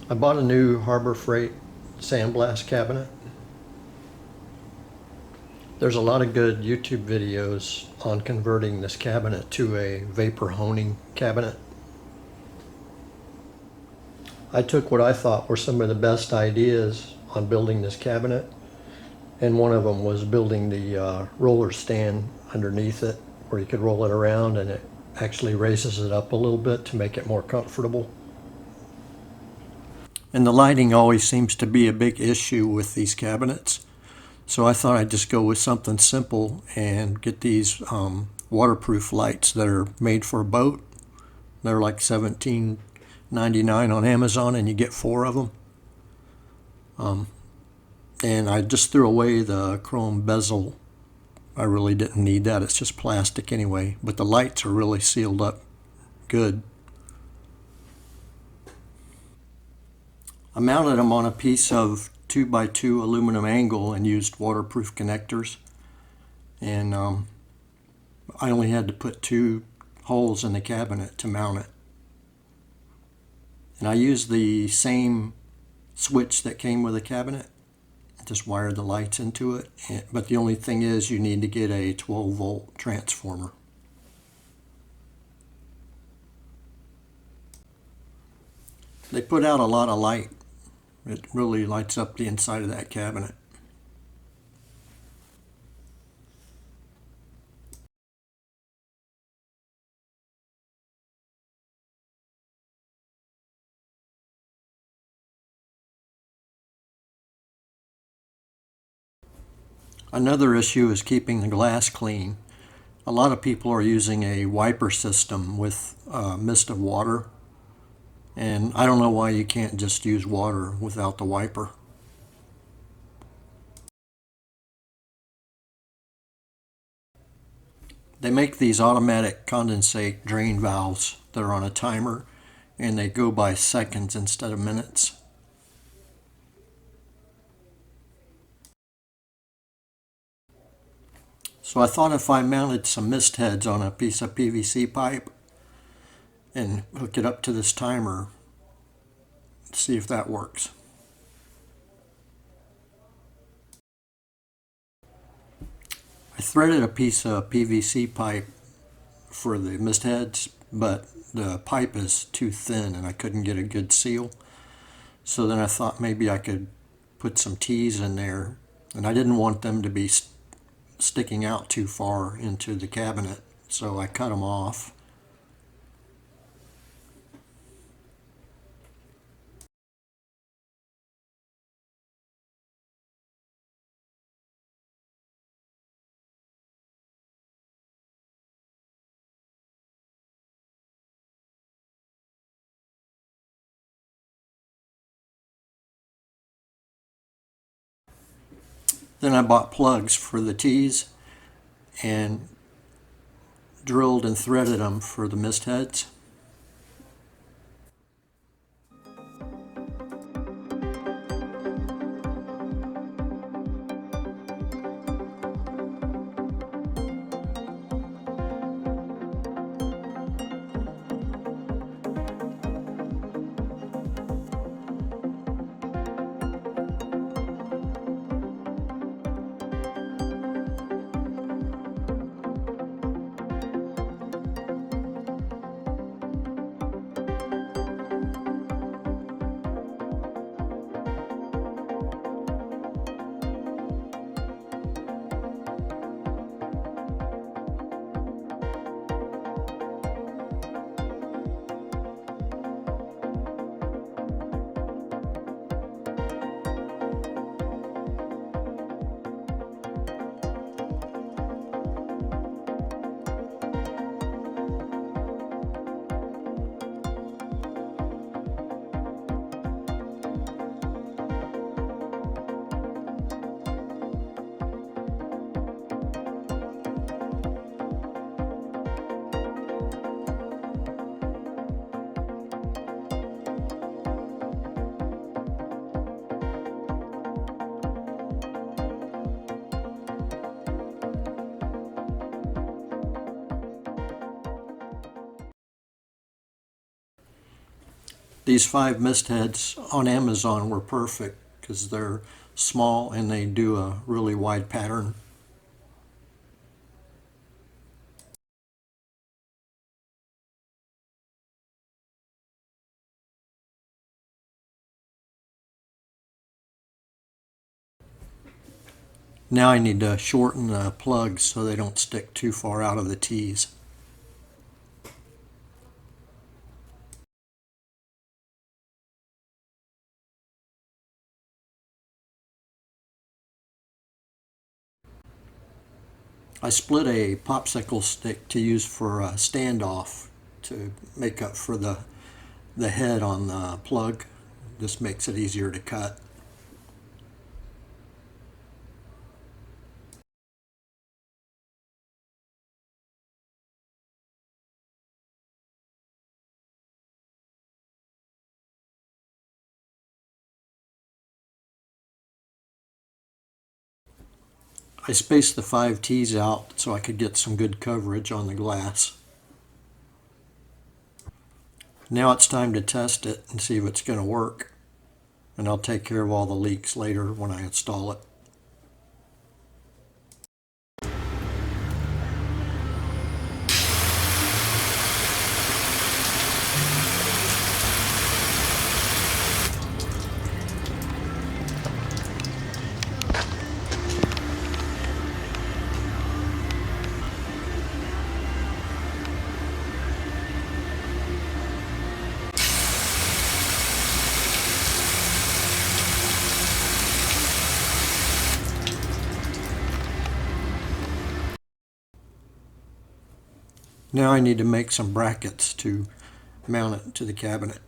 I bought a new Harbor Freight sandblast cabinet. There's a lot of good YouTube videos on converting this cabinet to a vapor honing cabinet. I took what I thought were some of the best ideas on building this cabinet, and one of them was building the roller stand underneath it where you could roll it around and it actually raises it up a little bit to make it more comfortable. And the lighting always seems to be a big issue with these cabinets. So I thought I'd just go with something simple and get these waterproof lights that are made for a boat. They're like $17.99 on Amazon, and you get 4 of them. And I just threw away the chrome bezel. I really didn't need that. It's just plastic anyway. But the lights are really sealed up good. I mounted them on a piece of 2x2 aluminum angle and used waterproof connectors. And I only had to put 2 holes in the cabinet to mount it. And I used the same switch that came with the cabinet. Just wired the lights into it. But the only thing is you need to get a 12-volt transformer. They put out a lot of light. It really lights up the inside of that cabinet. Another issue is keeping the glass clean. A lot of people are using a wiper system with a mist of water, and I don't know why you can't just use water without the wiper. They make these automatic condensate drain valves that are on a timer, and they go by seconds instead of minutes. So I thought if I mounted some mist heads on a piece of PVC pipe and hook it up to this timer, see if that works. I threaded a piece of PVC pipe for the mist heads, but the pipe is too thin and I couldn't get a good seal. So then I thought maybe I could put some T's in there, and I didn't want them to be sticking out too far into the cabinet, so I cut them off. Then I bought plugs for the T's and drilled and threaded them for the mist heads. These 5 mist heads on Amazon were perfect because they're small and they do a really wide pattern. Now I need to shorten the plugs so they don't stick too far out of the T's. I split a popsicle stick to use for a standoff to make up for the head on the plug. This makes it easier to cut. I spaced the 5 T's out so I could get some good coverage on the glass. Now it's time to test it and see if it's going to work. And I'll take care of all the leaks later when I install it. Now I need to make some brackets to mount it to the cabinet.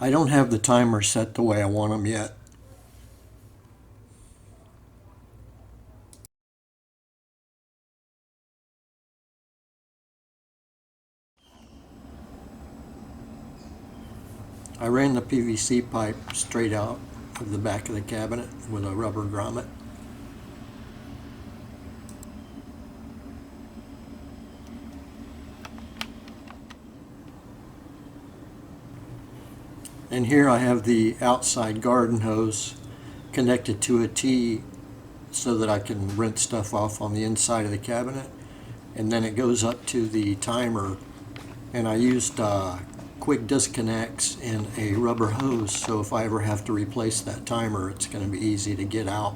I don't have the timer set the way I want them yet. I ran the PVC pipe straight out of the back of the cabinet with a rubber grommet. And here I have the outside garden hose connected to a T so that I can rinse stuff off on the inside of the cabinet. And then it goes up to the timer, and I used quick disconnects and a rubber hose, so if I ever have to replace that timer, it's going to be easy to get out.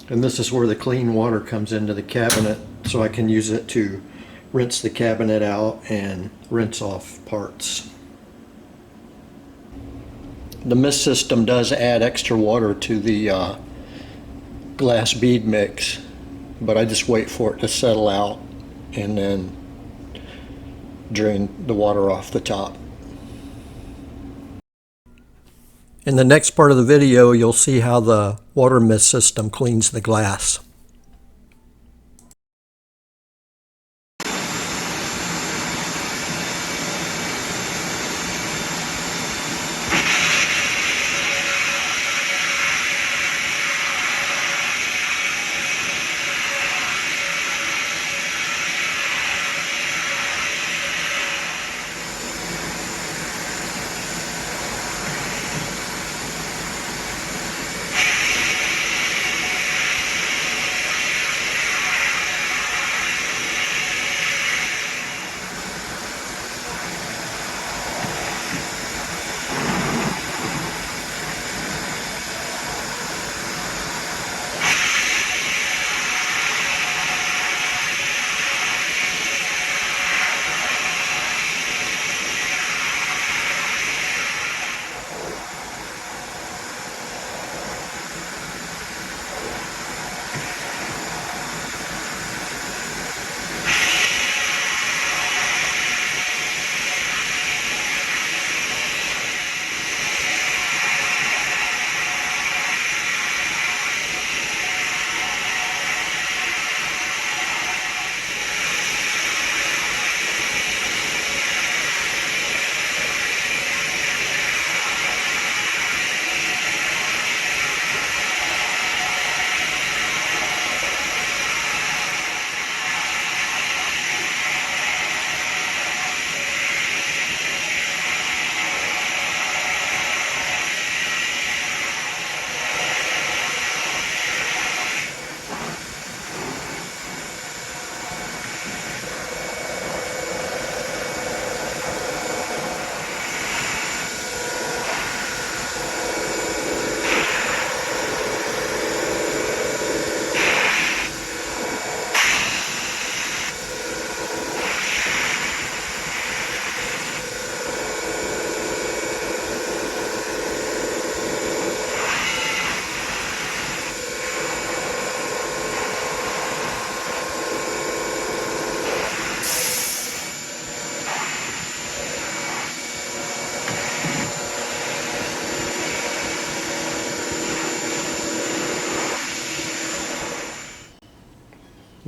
And this is where the clean water comes into the cabinet, so I can use it to rinse the cabinet out and rinse off parts. The mist system does add extra water to the glass bead mix, but I just wait for it to settle out and then drain the water off the top. In the next part of the video, you'll see how the water mist system cleans the glass.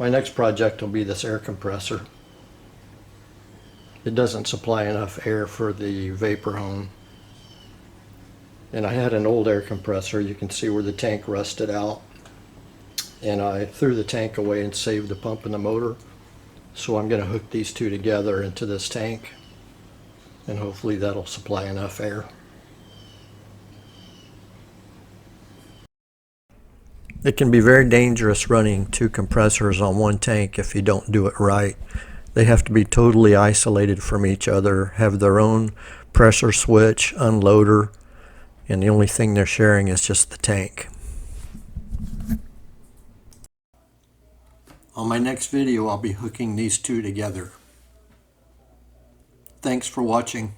My next project will be this air compressor. It doesn't supply enough air for the vapor hone. And I had an old air compressor. You can see where the tank rusted out. And I threw the tank away and saved the pump and the motor. So I'm going to hook these two together into this tank. And hopefully that'll supply enough air. It can be very dangerous running two compressors on one tank if you don't do it right. They have to be totally isolated from each other, have their own pressure switch, unloader, and the only thing they're sharing is just the tank. On my next video, I'll be hooking these two together. Thanks for watching.